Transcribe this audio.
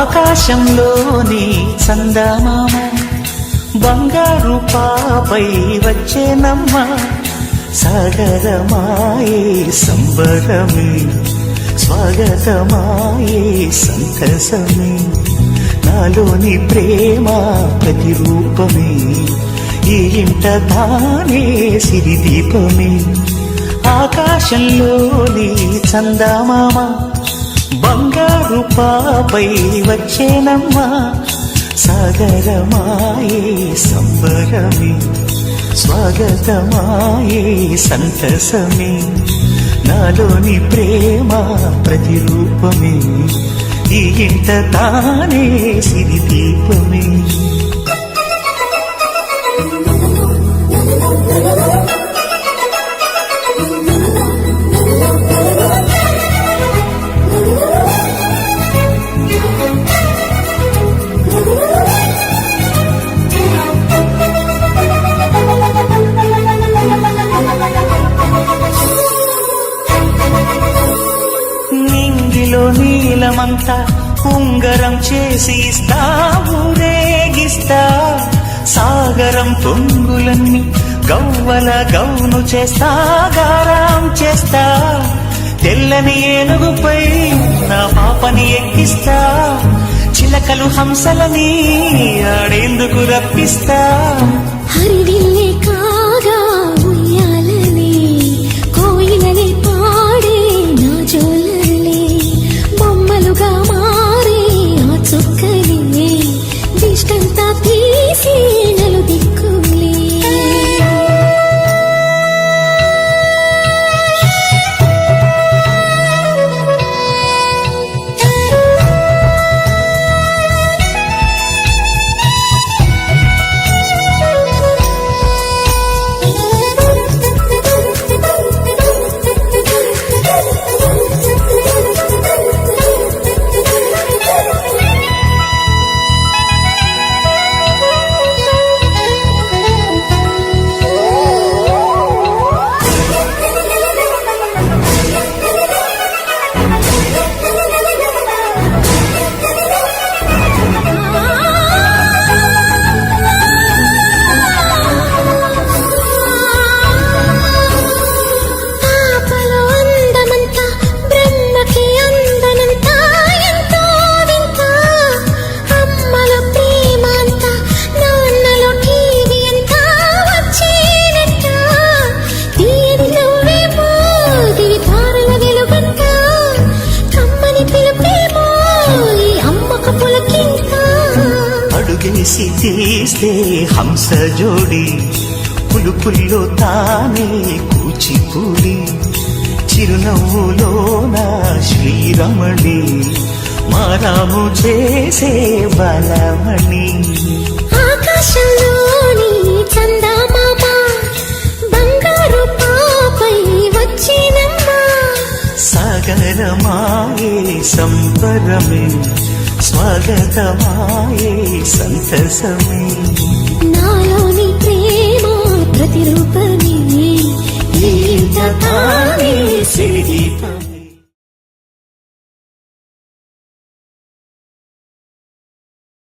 ఆకాశంలోని చందమామ బంగారు పాపై వచ్చేనమ్మ సాగరమాయే సంబరమే స్వాగతమాయే సంతసమే నాలోని ప్రేమ ప్రతిరూపమే ఈ ఇంట తానే సిరిదీపమే ఆకాశంలోని చందమామ బంగారు పాపై వచ్చేనమ్మ సాగరమాయే సంబరమే స్వాగతమాయే సంతసమే నాలోని ప్రేమ ప్రతిరూపమే ఈ ఇంట తానే సిరిదీపమే నింగిలో నీలమంతా ఉంగరం చేసి ఇస్తా ఊరేగిస్తా సాగరం పొంగులన్నీ గవ్వల గౌను చేస్తా గారం చేస్తా తెల్లని ఏనుగుపై నా పాపని ఎక్కిస్తా చిలకలు హంసలని ఆడేందుకు రప్పిస్తా హరివిల్లే కాగా ఉయ్యాలనే కోయిలనే పాడే నా జోలలే బొమ్మలుగా మారే ఆ చుక్కలే దిష్టంతా తీసి నలు దిక్కులే అడుగేసి తీస్తే హంస జోడి పులుపుల్లో తానే కూచిపూడి చిరునవ్వులోన శ్రీరమణి మారాము చేసే బలమణి ఆకాశంలోని చందమామ బంగారు పాపై వచ్చినమ్మ సాగరమాయే సంబరమే స్వాగతమాయే సంతసమే నాలోని ప్రేమ ప్రతిరూప